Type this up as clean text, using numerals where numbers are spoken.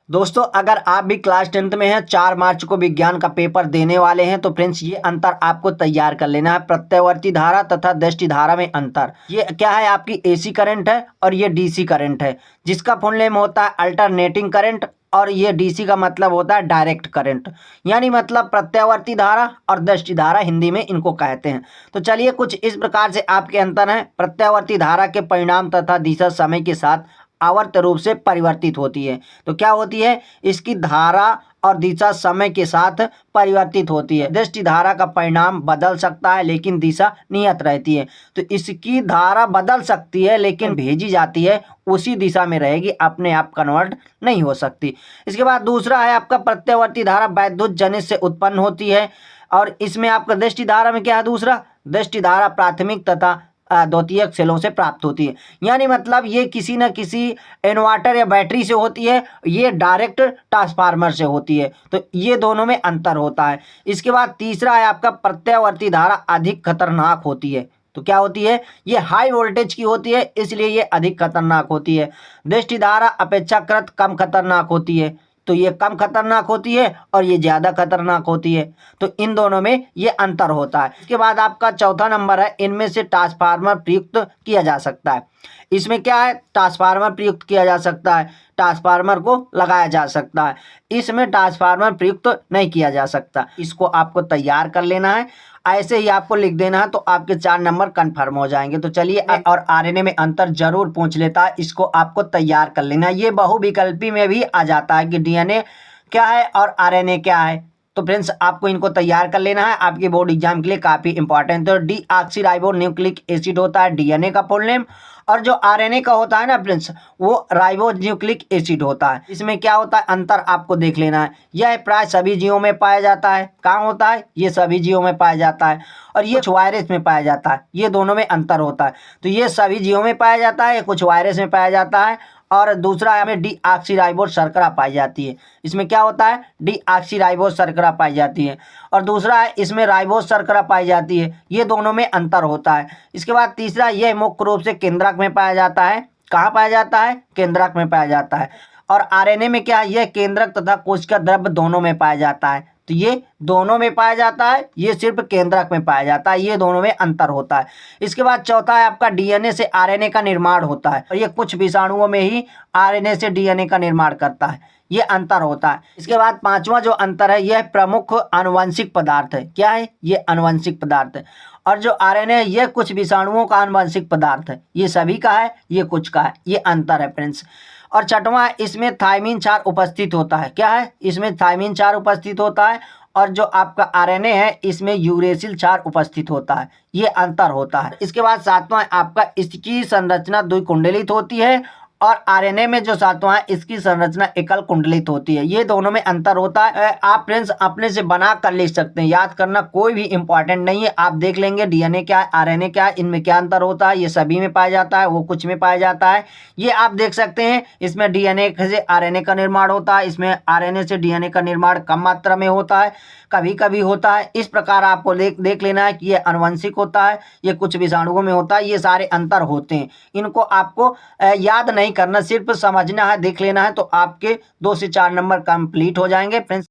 दोस्तों अगर आप भी क्लास 10th में हैं, 4 मार्च को विज्ञान का पेपर देने वाले हैं तो फ्रेंड्स ये अंतर आपको तैयार कर लेना है। प्रत्यावर्ती धारा तथा दृष्टि धारा में अंतर ये क्या है, आपकी एसी करंट है और ये डीसी करंट है, जिसका फुल नेम होता है अल्टरनेटिंग करंट। और ये डीसी का मतलब होता है डायरेक्ट करंट, यानी मतलब प्रत्यावर्ती धारा और दृष्टि धारा हिंदी में इनको कहते हैं। तो चलिए कुछ इस प्रकार से आपके अंतर हैं। प्रत्यावर्ती धारा के परिणाम तथा दिशा समय के साथ आवर्त रूप से परिवर्तित होती है। तो क्या होती है, इसकी धारा और दिशा समय के साथ परिवर्तित होती है। दृष्टि धारा का परिणाम बदल सकता है लेकिन दिशा नियत रहती है। तो इसकी धारा बदल सकती है लेकिन भेजी जाती है उसी दिशा में रहेगी, अपने आप कन्वर्ट नहीं हो सकती। इसके बाद दूसरा है आपका प्रत्यावर्ती धारा वैद्युत जनित से उत्पन्न होती है। और इसमें आपका दृष्टि धारा में क्या है, दूसरा दृष्टि धारा प्राथमिक तथा द्वितीयक सेलों से प्राप्त होती है। यानी मतलब ये किसी न किसी इन्वर्टर या बैटरी से होती है, ये डायरेक्ट ट्रांसफार्मर से होती है। तो ये दोनों में अंतर होता है। इसके बाद तीसरा है आपका प्रत्यावर्ती धारा अधिक खतरनाक होती है। तो क्या होती है, ये हाई वोल्टेज की होती है, इसलिए ये अधिक खतरनाक होती है। दृष्टि धारा अपेक्षाकृत कम खतरनाक होती है। तो ये कम खतरनाक होती है और ये ज़्यादा खतरनाक होती है। तो इन दोनों में ये अंतर होता है। इसके बाद आपका चौथा नंबर है, इनमें से ट्रांसफार्मर प्रयुक्त किया जा सकता है। इसमें क्या है, ट्रांसफार्मर प्रयुक्त किया जा सकता है, ट्रांसफार्मर को लगाया जा सकता है। इसमें ट्रांसफार्मर प्रयुक्त नहीं किया जा सकता। इसको आपको तैयार कर लेना है, ऐसे ही आपको लिख देना है तो आपके 4 नंबर कंफर्म हो जाएंगे। तो चलिए, और आरएनए में अंतर जरूर पूछ लेता है, इसको आपको तैयार कर लेना है। ये बहुविकल्पी में भी आ जाता है कि डीएनए क्या है और आरएनए क्या है। तो फ्रेंड्स आपको इनको तैयार कर लेना है, आपके बोर्ड एग्जाम के लिए काफ़ी इंपॉर्टेंट है। तो डीऑक्सीराइबो न्यूक्लिक एसिड होता है डीएनए का फुल नेम, और जो आरएनए का होता है ना फ्रेंड्स, वो राइबो न्यूक्लिक एसिड होता है। इसमें क्या होता है, अंतर आपको देख लेना है। यह प्राय सभी जीवों में पाया जाता है। कहाँ होता है, ये सभी जीवों में पाया जाता है। और ये कुछ वायरस में पाया जाता है। ये दोनों में अंतर होता है। तो ये सभी जीवों में पाया जाता है, कुछ वायरस में पाया जाता है। और दूसरा हमें डीऑक्सीराइबोस शर्करा पाई जाती है। इसमें क्या होता है, डीऑक्सीराइबोस शर्करा पाई जाती है। और दूसरा है, इसमें राइबोस शर्करा पाई जाती है। ये दोनों में अंतर होता है। इसके बाद तीसरा, यह मुख्य रूप से केंद्रक में पाया जाता है। कहाँ पाया जाता है, केंद्रक में पाया जाता है। और आरएनए में क्या है, यह केंद्रक तथा कोशिका द्रव्य दोनों में पाया जाता है। तो ये दोनों में पाया जाता है, ये सिर्फ केंद्रक में पाया जाता है। ये दोनों में अंतर होता है। इसके बाद चौथा है आपका, डीएनए से आरएनए का निर्माण होता है और ये कुछ विषाणुओं में ही आरएनए से डीएनए का निर्माण करता है। ये अंतर होता है। इसके बाद पांचवा जो अंतर है, यह प्रमुख आनुवंशिक पदार्थ है। क्या है, ये आनुवंशिक पदार्थ है। और जो आरएनए है, यह कुछ विषाणुओं का आनुवंशिक पदार्थ है। ये सभी का है, ये कुछ का है। ये अंतर है फ्रेंड्स। और छठवां, इसमें थायमिन 4 उपस्थित होता है। क्या है, इसमें थायमिन 4 उपस्थित होता है। और जो आपका आरएनए है, इसमें यूरेसिल 4 उपस्थित होता है। ये अंतर होता है। इसके बाद सातवां, आपका इसकी संरचना द्विकुंडलित होती है। और आरएनए में जो सातवां है, इसकी संरचना एकल कुंडलित होती है। ये दोनों में अंतर होता है। आप फ्रेंड्स अपने से बना कर लिख सकते हैं, याद करना कोई भी इंपॉर्टेंट नहीं है। आप देख लेंगे डीएनए क्या है, आरएनए क्या है, इनमें क्या अंतर होता है। ये सभी में पाया जाता है, वो कुछ में पाया जाता है। ये आप देख सकते हैं, इसमें डीएनए से आरएनए का निर्माण होता है, इसमें आरएनए से डीएनए का निर्माण कम मात्रा में होता है, कभी कभी होता है। इस प्रकार आपको देख लेना है कि ये आनुवंशिक होता है, ये कुछ विषाणुओं में होता है। ये सारे अंतर होते हैं, इनको आपको याद नहीं करना, सिर्फ समझना है, देख लेना है। तो आपके 2 से 4 नंबर कंप्लीट हो जाएंगे फ्रेंड्स।